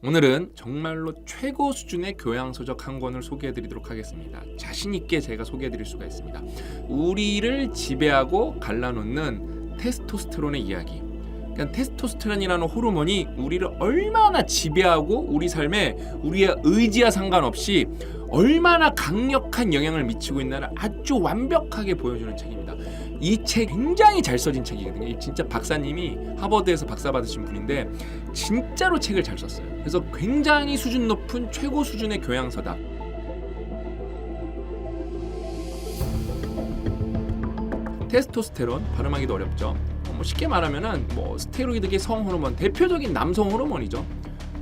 오늘은 정말로 최고 수준의 교양서적 한 권을 소개해드리도록 하겠습니다. 자신있게 제가 소개해드릴 수가 있습니다. 우리를 지배하고 갈라놓는 테스토스테론의 이야기. 그러니까 테스토스테론이라는 호르몬이 우리를 얼마나 지배하고 우리 삶에 우리의 의지와 상관없이 얼마나 강력한 영향을 미치고 있나를 아주 완벽하게 보여주는 책입니다. 이 책 굉장히 잘 써진 책이거든요. 진짜 박사님이 하버드에서 박사 받으신 분인데 진짜로 책을 잘 썼어요. 그래서 굉장히 수준 높은 최고 수준의 교양서다. 테스토스테론 발음하기도 어렵죠. 쉽게 말하면은 스테로이드계 성호르몬, 대표적인 남성 호르몬이죠.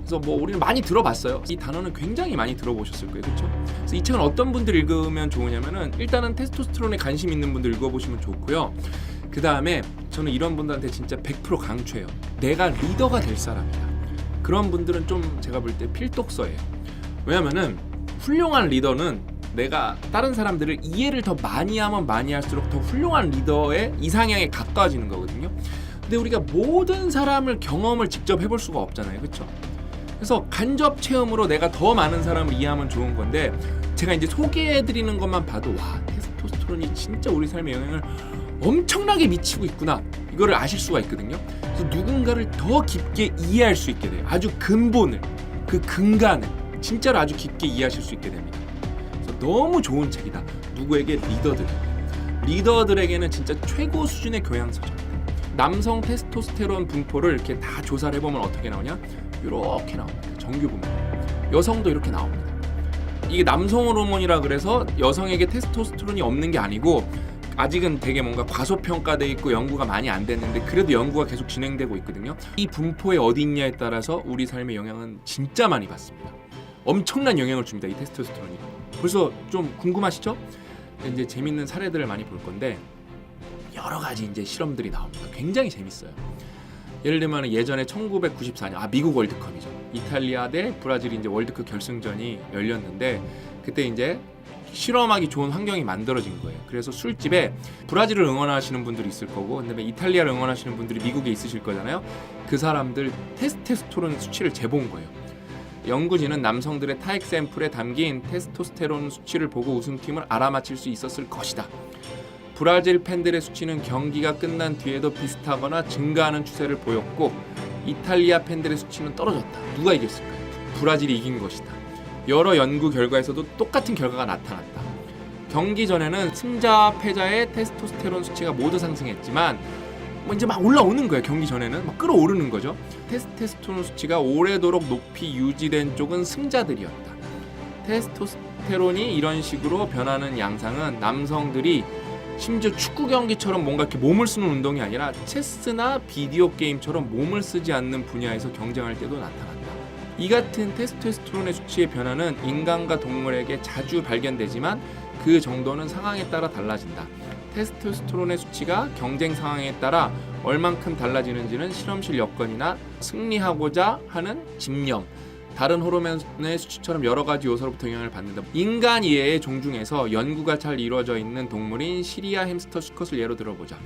그래서 우리는 많이 들어봤어요. 이 단어는 굉장히 많이 들어보셨을 거예요, 그렇죠? 그래서 이 책은 어떤 분들 읽으면 좋으냐면은 일단은 테스토스테론에 관심 있는 분들 읽어보시면 좋고요. 그 다음에 저는 이런 분들한테 진짜 100% 강추해요. 내가 리더가 될 사람이다. 그런 분들은 좀 제가 볼 때 필독서예요. 왜냐면은 훌륭한 리더는 내가 다른 사람들을 이해를 더 많이 하면 많이 할수록 더 훌륭한 리더의 이상향에 가까워지는 거거든요. 근데 우리가 모든 사람을 경험을 직접 해볼 수가 없잖아요, 그렇죠? 그래서 간접 체험으로 내가 더 많은 사람을 이해하면 좋은 건데 제가 이제 소개해드리는 것만 봐도 와, 테스토스테론이 진짜 우리 삶에 영향을 엄청나게 미치고 있구나, 이거를 아실 수가 있거든요. 그래서 누군가를 더 깊게 이해할 수 있게 돼요. 아주 근본을, 그 근간을 진짜로 아주 깊게 이해하실 수 있게 됩니다. 그래서 너무 좋은 책이다. 누구에게? 리더들에게는 진짜 최고 수준의 교양서죠. 남성 테스토스테론 분포를 이렇게 다 조사를 해보면 어떻게 나오냐? 이렇게 나옵니다. 정규 분포. 여성도 이렇게 나옵니다. 이게 남성 호르몬이라 그래서 여성에게 테스토스테론이 없는 게 아니고 아직은 되게 뭔가 과소평가돼 있고 연구가 많이 안 됐는데 그래도 연구가 계속 진행되고 있거든요. 이 분포에 어디 있냐에 따라서 우리 삶의 영향은 진짜 많이 받습니다. 엄청난 영향을 줍니다, 이 테스토스테론이. 벌써 좀 궁금하시죠? 이제 재밌는 사례들을 많이 볼 건데 여러 가지 이제 실험들이 나옵니다. 굉장히 재밌어요. 예를 들면 예전에 1994년 미국 월드컵이죠. 이탈리아 대 브라질이 이제 월드컵 결승전이 열렸는데 그때 이제 실험하기 좋은 환경이 만들어진 거예요. 그래서 술집에 브라질을 응원하시는 분들이 있을 거고, 그다음에 이탈리아를 응원하시는 분들이 미국에 있으실 거잖아요. 그 사람들 테스토스테론 수치를 재본 거예요. 연구진은 남성들의 타액 샘플에 담긴 테스토스테론 수치를 보고 우승팀을 알아맞힐 수 있었을 것이다. 브라질 팬들의 수치는 경기가 끝난 뒤에도 비슷하거나 증가하는 추세를 보였고 이탈리아 팬들의 수치는 떨어졌다. 누가 이겼을까요? 브라질이 이긴 것이다. 여러 연구 결과에서도 똑같은 결과가 나타났다. 경기 전에는 승자와 패자의 테스토스테론 수치가 모두 상승했지만 이제 막 올라오는 거예요. 경기 전에는 막 끌어오르는 거죠. 테스토스테론 수치가 오래도록 높이 유지된 쪽은 승자들이었다. 테스토스테론이 이런 식으로 변하는 양상은 남성들이 심지어 축구 경기처럼 뭔가 이렇게 몸을 쓰는 운동이 아니라 체스나 비디오 게임처럼 몸을 쓰지 않는 분야에서 경쟁할 때도 나타난다. 이 같은 테스토스테론의 수치의 변화는 인간과 동물에게 자주 발견되지만 그 정도는 상황에 따라 달라진다. 테스토스테론의 수치가 경쟁 상황에 따라 얼만큼 달라지는지는 실험실 여건이나 승리하고자 하는 집념, 다른 호르몬의 수치처럼 여러 가지 요소로부터 영향을 받는다. 인간 이외의 종 중에서 연구가 잘 이루어져 있는 동물인 시리아 햄스터 수컷을 예로 들어보자.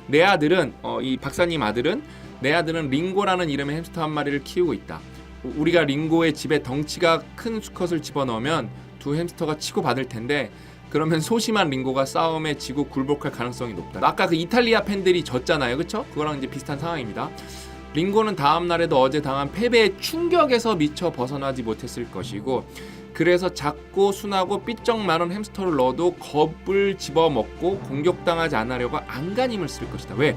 내 아들은 이 박사님 아들은 내 아들은 링고라는 이름의 햄스터 한 마리를 키우고 있다. 우리가 링고의 집에 덩치가 큰 수컷을 집어넣으면 두 햄스터가 치고받을 텐데 그러면 소심한 링고가 싸움에 지고 굴복할 가능성이 높다. 아까 그 이탈리아 팬들이 졌잖아요, 그렇죠? 그거랑 이제 비슷한 상황입니다. 링고는 다음 날에도 어제 당한 패배의 충격에서 미처 벗어나지 못했을 것이고 그래서 작고 순하고 삐쩍 마른 햄스터를 넣어도 겁을 집어먹고 공격당하지 않으려고 안간힘을 쓸 것이다. 왜?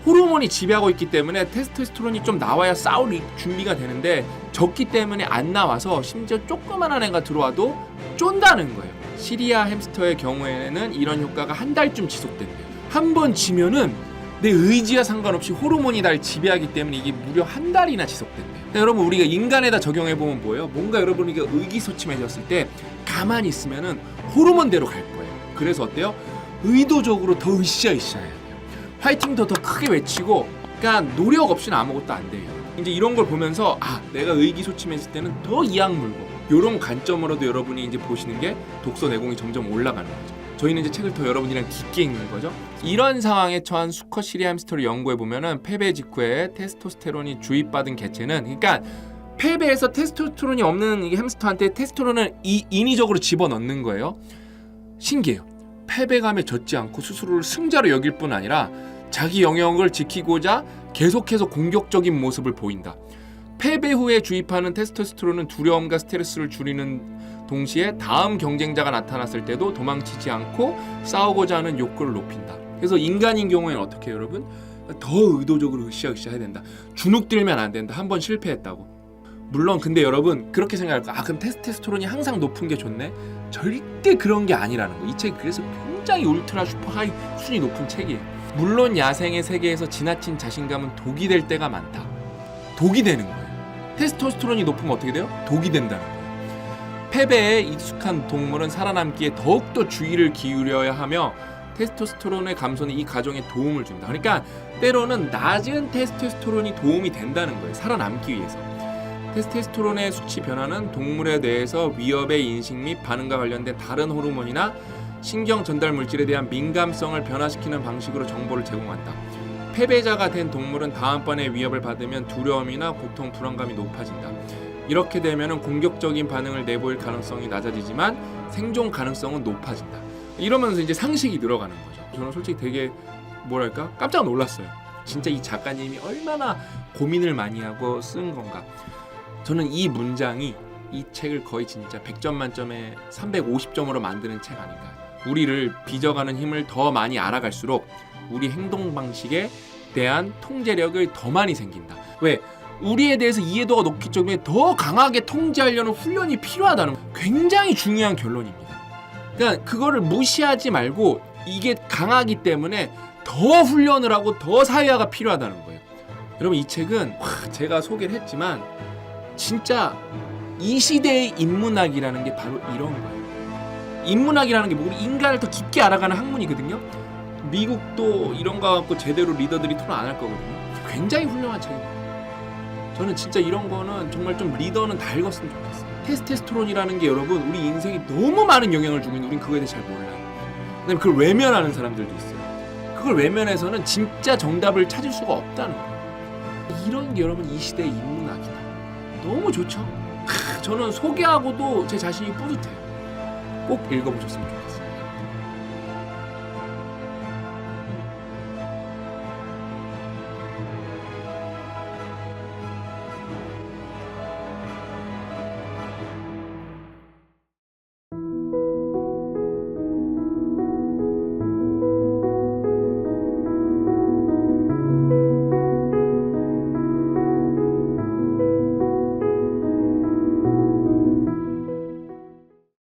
호르몬이 지배하고 있기 때문에 테스토스테론이 좀 나와야 싸울 준비가 되는데 적기 때문에 안 나와서 심지어 조그만한 애가 들어와도 쫀다는 거예요. 시리아 햄스터의 경우에는 이런 효과가 한 달쯤 지속된대요. 한 번 지면은 내 의지와 상관없이 호르몬이 날 지배하기 때문에 이게 무려 한 달이나 지속된대요. 여러분 우리가 인간에다 적용해보면 뭐예요? 뭔가 여러분이 의기소침해졌을 때 가만히 있으면은 호르몬대로 갈 거예요. 그래서 어때요? 의도적으로 더 으쌰으쌰 해야 돼요. 화이팅도 더 크게 외치고 그러니까 노력 없이는 아무것도 안 돼요. 이제 이런 걸 보면서 내가 의기소침했을 때는 더 이악 물고 이런 관점으로도 여러분이 이제 보시는 게 독서 내공이 점점 올라가는 거죠. 저희는 이제 책을 더 여러분이랑 깊게 읽는 거죠. 이런 상황에 처한 수컷 시리아 햄스터를 연구해 보면은 패배 직후에 테스토스테론이 주입받은 개체는 그러니까 폐배에서 테스토스테론이 없는 이 햄스터한테 테스토스테론을 인위적으로 집어넣는 거예요. 신기해요. 패배감에 젖지 않고 스스로를 승자로 여길 뿐 아니라 자기 영역을 지키고자 계속해서 공격적인 모습을 보인다. 패배 후에 주입하는 테스토스테론은 두려움과 스트레스를 줄이는 동시에 다음 경쟁자가 나타났을 때도 도망치지 않고 싸우고자 하는 욕구를 높인다. 그래서 인간인 경우에는 어떻게 해요, 여러분? 더 의도적으로 으쌰으쌰 해야 된다. 주눅 들면 안 된다. 한 번 실패했다고. 물론 근데 여러분 그렇게 생각할 거야. 그럼 테스토스테론이 항상 높은 게 좋네? 절대 그런 게 아니라는 거. 이 책이 그래서 굉장히 울트라 슈퍼 하이 순위 높은 책이에요. 물론 야생의 세계에서 지나친 자신감은 독이 될 때가 많다. 독이 되는 거예요. 테스토스테론이 높으면 어떻게 돼요? 독이 된다는 거예요. 패배에 익숙한 동물은 살아남기에 더욱더 주의를 기울여야 하며 테스토스테론의 감소는 이 과정에 도움을 준다. 그러니까 때로는 낮은 테스토스테론이 도움이 된다는 거예요. 살아남기 위해서. 테스토스테론의 수치 변화는 동물에 대해서 위협의 인식 및 반응과 관련된 다른 호르몬이나 신경 전달 물질에 대한 민감성을 변화시키는 방식으로 정보를 제공한다. 패배자가 된 동물은 다음번에 위협을 받으면 두려움이나 고통, 불안감이 높아진다. 이렇게 되면 공격적인 반응을 내보일 가능성이 낮아지지만 생존 가능성은 높아진다. 이러면서 이제 상식이 늘어가는 거죠. 저는 솔직히 되게 뭐랄까 깜짝 놀랐어요. 진짜 이 작가님이 얼마나 고민을 많이 하고 쓴 건가. 저는 이 문장이 이 책을 거의 진짜 100점 만점에 350점으로 만드는 책 아닌가. 우리를 빚어가는 힘을 더 많이 알아갈수록 우리 행동 방식에 대한 통제력을 더 많이 생긴다. 왜? 우리에 대해서 이해도가 높기 때문에 더 강하게 통제하려는 훈련이 필요하다는 굉장히 중요한 결론입니다. 그러니까 그거를 무시하지 말고 이게 강하기 때문에 더 훈련을 하고 더 사회화가 필요하다는 거예요. 여러분 이 책은 제가 소개를 했지만 진짜 이 시대의 인문학이라는 게 바로 이런 거예요. 인문학이라는 게 우리 인간을 더 깊게 알아가는 학문이거든요. 미국도 이런 거 갖고 제대로 리더들이 토론 안 할 거거든요. 굉장히 훌륭한 책입니다. 저는 진짜 이런 거는 정말 좀 리더는 다 읽었으면 좋겠어요. 테스토스테론이라는 게 여러분 우리 인생에 너무 많은 영향을 주고 있는데 우린 그거에 대해 잘 몰라요. 그다음에 그걸 외면하는 사람들도 있어요. 그걸 외면해서는 진짜 정답을 찾을 수가 없다는 거예요. 이런 게 여러분 이 시대의 인문학이다. 너무 좋죠? 저는 소개하고도 제 자신이 뿌듯해요. 꼭 읽어보셨으면 좋겠어요.